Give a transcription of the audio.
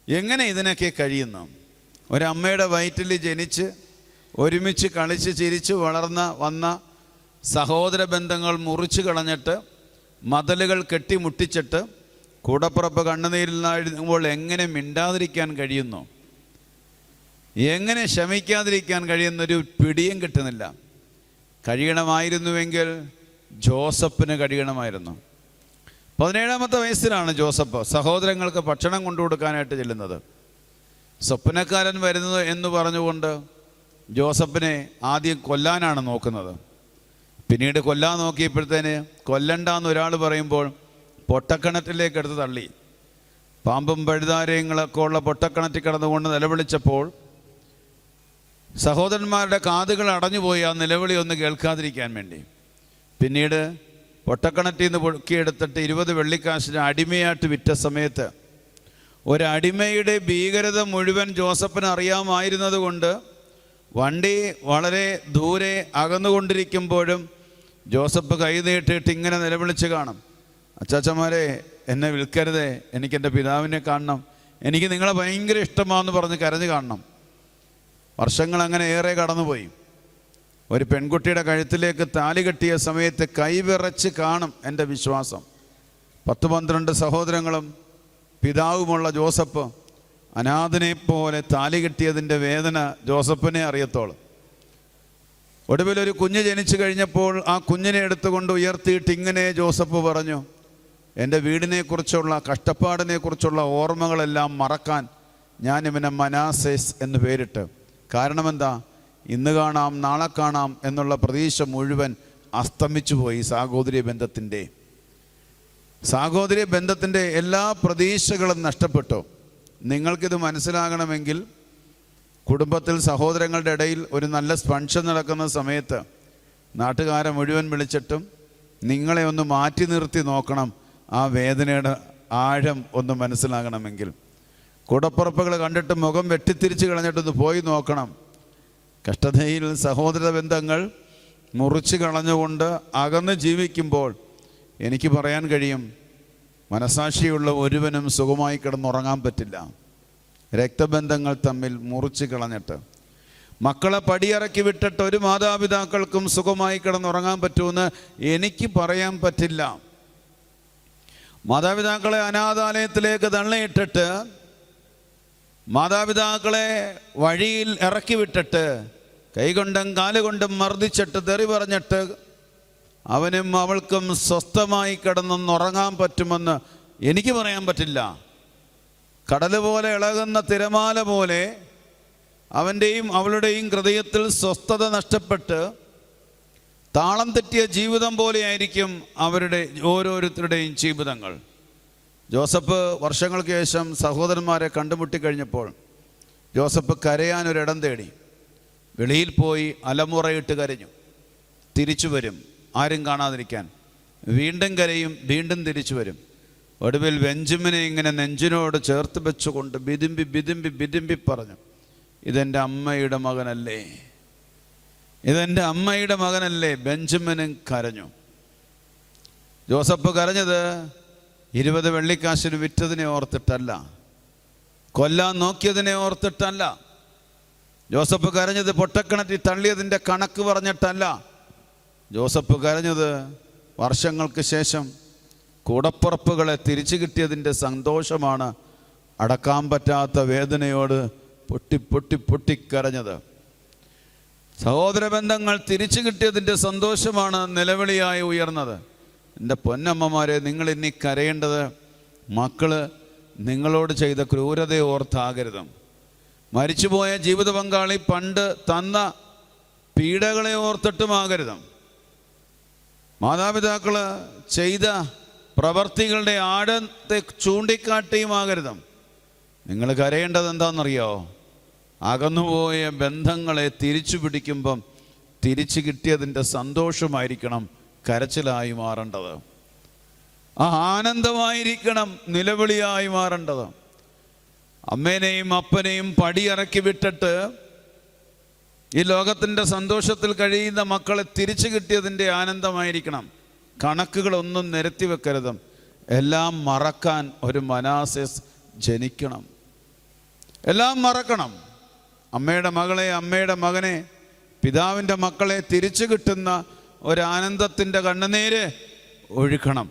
എങ്ങനെ ഇതിനൊക്കെ കഴിയുന്നു? ഒരമ്മയുടെ വയറ്റിൽ ജനിച്ച് ഒരുമിച്ച് കളിച്ച് ചിരിച്ച് വന്ന സഹോദര ബന്ധങ്ങൾ മുറിച്ച് കളഞ്ഞിട്ട്, മതിലുകൾ കെട്ടിമുട്ടിച്ചിട്ട്, കൂടപ്പുറപ്പ് കണ്ണുനീരിൽ എങ്ങനെ മിണ്ടാതിരിക്കാൻ കഴിയുന്നു? എങ്ങനെ ക്ഷമിക്കാതിരിക്കാൻ കഴിയുന്നൊരു പിടിയും കിട്ടുന്നില്ല. കഴിയണമായിരുന്നുവെങ്കിൽ ജോസഫിന് കഴിയണമായിരുന്നു. 17-ാമത്തെ വയസ്സിലാണ് ജോസഫ് സഹോദരങ്ങൾക്ക് ഭക്ഷണം കൊണ്ടു കൊടുക്കാനായിട്ട് ചെല്ലുന്നത്. സ്വപ്നക്കാരൻ വരുന്നത് എന്ന് പറഞ്ഞുകൊണ്ട് ജോസഫിനെ ആദ്യം കൊല്ലാനാണ് നോക്കുന്നത്. പിന്നീട് കൊല്ലാൻ നോക്കിയപ്പോഴത്തേന് കൊല്ലണ്ടെന്ന് ഒരാൾ പറയുമ്പോൾ പൊട്ടക്കിണറ്റിലേക്ക് എടുത്ത് തള്ളി. പാമ്പും പഴുതാരങ്ങളൊക്കെ ഉള്ള പൊട്ടക്കിണറ്റിൽ കിടന്നുകൊണ്ട് നിലവിളിച്ചപ്പോൾ സഹോദരന്മാരുടെ കാതുകൾ അടഞ്ഞുപോയി ആ നിലവിളി ഒന്ന് കേൾക്കാതിരിക്കാൻ വേണ്ടി. പിന്നീട് പൊട്ടക്കിണറ്റിൽ നിന്ന് പൊക്കിയെടുത്തിട്ട് 20 വെള്ളിക്കാശിന് അടിമയായിട്ട് വിറ്റ സമയത്ത് ഒരടിമയുടെ ഭീകരത മുഴുവൻ ജോസഫിന് അറിയാമായിരുന്നത് കൊണ്ട് വണ്ടി വളരെ ദൂരെ അകന്നുകൊണ്ടിരിക്കുമ്പോഴും ജോസഫ് കൈ നീട്ടിയിട്ട് ഇങ്ങനെ നിലവിളിച്ച് കാണും, അച്ചാച്ചന്മാരെ എന്നെ വിൽക്കരുതേ, എനിക്കെൻ്റെ പിതാവിനെ കാണണം, എനിക്ക് നിങ്ങളെ ഭയങ്കര ഇഷ്ടമാണെന്ന് പറഞ്ഞ് കരഞ്ഞു കാണണം. വർഷങ്ങൾ അങ്ങനെ ഏറെ കടന്നുപോയി. ഒരു പെൺകുട്ടിയുടെ കഴുത്തിലേക്ക് താലി കെട്ടിയ സമയത്ത് കൈവിറച്ച് കാണും എൻ്റെ വിശ്വാസം. 10-12 സഹോദരങ്ങളും പിതാവുമുള്ള ജോസഫ് അനാഥനെ പോലെ താലി കെട്ടിയതിൻ്റെ വേദന ജോസഫിനെ അറിയത്തോളും. ഒടുവിൽ ഒരു കുഞ്ഞ് ജനിച്ചു കഴിഞ്ഞപ്പോൾ ആ കുഞ്ഞിനെ എടുത്തുകൊണ്ട് ഉയർത്തിയിട്ട് ഇങ്ങനെ ജോസഫ് പറഞ്ഞു, എൻ്റെ വീടിനെക്കുറിച്ചുള്ള കഷ്ടപ്പാടിനെക്കുറിച്ചുള്ള ഓർമ്മകളെല്ലാം മറക്കാൻ ഞാൻ ഇവനെ മനാസേസ് എന്ന് പേരിട്ട്. കാരണം എന്താ? ഇന്ന് കാണാം നാളെ കാണാം എന്നുള്ള പ്രതീക്ഷ മുഴുവൻ അസ്തമിച്ചു പോയി. സാഹോദര്യ ബന്ധത്തിൻ്റെ എല്ലാ പ്രതീക്ഷകളും നഷ്ടപ്പെട്ടു. നിങ്ങൾക്കിത് മനസ്സിലാകണമെങ്കിൽ കുടുംബത്തിൽ സഹോദരങ്ങളുടെ ഇടയിൽ ഒരു നല്ല ഫംഗ്ഷൻ നടക്കുന്ന സമയത്ത് നാട്ടുകാരെ മുഴുവൻ വിളിച്ചിട്ടും നിങ്ങളെ ഒന്ന് മാറ്റി നിർത്തി നോക്കണം. ആ വേദനയുടെ ആഴം ഒന്ന് മനസ്സിലാകണമെങ്കിൽ കൂടപ്പുറപ്പുകൾ കണ്ടിട്ട് മുഖം വെട്ടിത്തിരിച്ച് കളഞ്ഞിട്ടൊന്ന് പോയി നോക്കണം. കഷ്ടതയിൽ സഹോദര ബന്ധങ്ങൾ മുറിച്ച് കളഞ്ഞുകൊണ്ട് അകന്ന് ജീവിക്കുമ്പോൾ എനിക്ക് പറയാൻ കഴിയും, മനസാക്ഷിയുള്ള ഒരുവനും സുഖമായി കിടന്നുറങ്ങാൻ പറ്റില്ല. രക്തബന്ധങ്ങൾ തമ്മിൽ മുറിച്ച് കളഞ്ഞിട്ട് മക്കളെ പടിയിറക്കി വിട്ടിട്ട് ഒരു മാതാപിതാക്കൾക്കും സുഖമായി കിടന്നുറങ്ങാൻ പറ്റുമെന്ന് എനിക്ക് പറയാൻ പറ്റില്ല. മാതാപിതാക്കളെ അനാഥാലയത്തിലേക്ക് തള്ളിയിട്ടിട്ട്, മാതാപിതാക്കളെ വഴിയിൽ ഇറക്കി വിട്ടിട്ട്, കൈകൊണ്ടും കാലുകൊണ്ടും മർദ്ദിച്ചിട്ട് തെറി പറഞ്ഞിട്ട് അവനും അവൾക്കും സ്വസ്ഥമായി കിടന്നൊന്നുറങ്ങാൻ പറ്റുമെന്ന് എനിക്ക് പറയാൻ പറ്റില്ല. കടൽ പോലെ ഇളകുന്ന തിരമാല പോലെ അവൻ്റെയും അവളുടെയും ഹൃദയത്തിൽ സ്വസ്ഥത നഷ്ടപ്പെട്ട് താളം തെറ്റിയ ജീവിതം പോലെയായിരിക്കും അവരുടെ ഓരോരുത്തരുടെയും ജീവിതങ്ങൾ. ജോസഫ് വർഷങ്ങൾക്ക് ശേഷം സഹോദരന്മാരെ കണ്ടുമുട്ടിക്കഴിഞ്ഞപ്പോൾ ജോസഫ് കരയാനൊരിടം തേടി. വെളിയിൽ പോയി അലമുറയിട്ട് കരഞ്ഞു. തിരിച്ചു വരും, ആരും കാണാതിരിക്കാൻ. വീണ്ടും കരയും, വീണ്ടും തിരിച്ചു വരും. ഒടുവിൽ ബെഞ്ചമിനെ ഇങ്ങനെ നെഞ്ചിനോട് ചേർത്ത് വെച്ചുകൊണ്ട് ബിതുമ്പി പറഞ്ഞു, ഇതെൻ്റെ അമ്മയുടെ മകനല്ലേ, ഇതെൻ്റെ അമ്മയുടെ മകനല്ലേ. ബെഞ്ചമിനും കരഞ്ഞു. ജോസഫ് കരഞ്ഞത് 20 വെള്ളിക്കാശിന് വിറ്റതിനെ ഓർത്തിട്ടല്ല, കൊല്ലാൻ നോക്കിയതിനെ ഓർത്തിട്ടല്ല. ജോസഫ് കരഞ്ഞത് പൊട്ടക്കിണറ്റിൽ തള്ളിയതിൻ്റെ കണക്ക് പറഞ്ഞിട്ടല്ല. ജോസഫ് കരഞ്ഞത് വർഷങ്ങൾക്ക് ശേഷം കൂടപ്പുറപ്പുകളെ തിരിച്ചു കിട്ടിയതിൻ്റെ സന്തോഷമാണ്. അടക്കാൻ പറ്റാത്ത വേദനയോട് പൊട്ടിക്കരഞ്ഞത്. സഹോദര ബന്ധങ്ങൾ തിരിച്ചു കിട്ടിയതിൻ്റെ സന്തോഷമാണ് നിലവിളിയായി ഉയർന്നത്. എൻ്റെ പൊന്നമ്മമാരെ, നിങ്ങൾ ഇനി കരയേണ്ടത് മക്കള് നിങ്ങളോട് ചെയ്ത ക്രൂരതയെ ഓർത്താകരുത്. മരിച്ചുപോയ ജീവിത പങ്കാളി പണ്ട് തന്ന പീഡകളെ ഓർത്തിട്ടുമാകരുത്. മാതാപിതാക്കൾ ചെയ്ത പ്രവർത്തികളുടെ ആഴത്തെ ചൂണ്ടിക്കാട്ടിയുമാകരുത്. നിങ്ങൾ കരയേണ്ടത് എന്താണെന്നറിയോ? അകന്നുപോയ ബന്ധങ്ങളെ തിരിച്ചു പിടിക്കുമ്പം തിരിച്ചു കിട്ടിയതിൻ്റെ സന്തോഷമായിരിക്കണം കരച്ചിലായി മാറേണ്ടത്. ആ ആനന്ദമായിരിക്കണം നിലവിളിയായി മാറേണ്ടത്. അമ്മേനെയും അപ്പനെയും പടിയിറക്കി വിട്ടിട്ട് ഈ ലോകത്തിൻ്റെ സന്തോഷത്തിൽ കഴിയുന്ന മക്കളെ തിരിച്ചു കിട്ടിയതിൻ്റെ ആനന്ദമായിരിക്കണം. കണക്കുകളൊന്നും നിരത്തി വെക്കരുത്. എല്ലാം മറക്കാൻ ഒരു മനാസേസ് ജനിക്കണം. എല്ലാം മറക്കണം. അമ്മയുടെ മകളെ, അമ്മയുടെ മകനെ, പിതാവിൻ്റെ മക്കളെ തിരിച്ചു കിട്ടുന്ന ഒരാനന്ദത്തിൻ്റെ കണ്ണുനീര് ഒഴുക്കണം.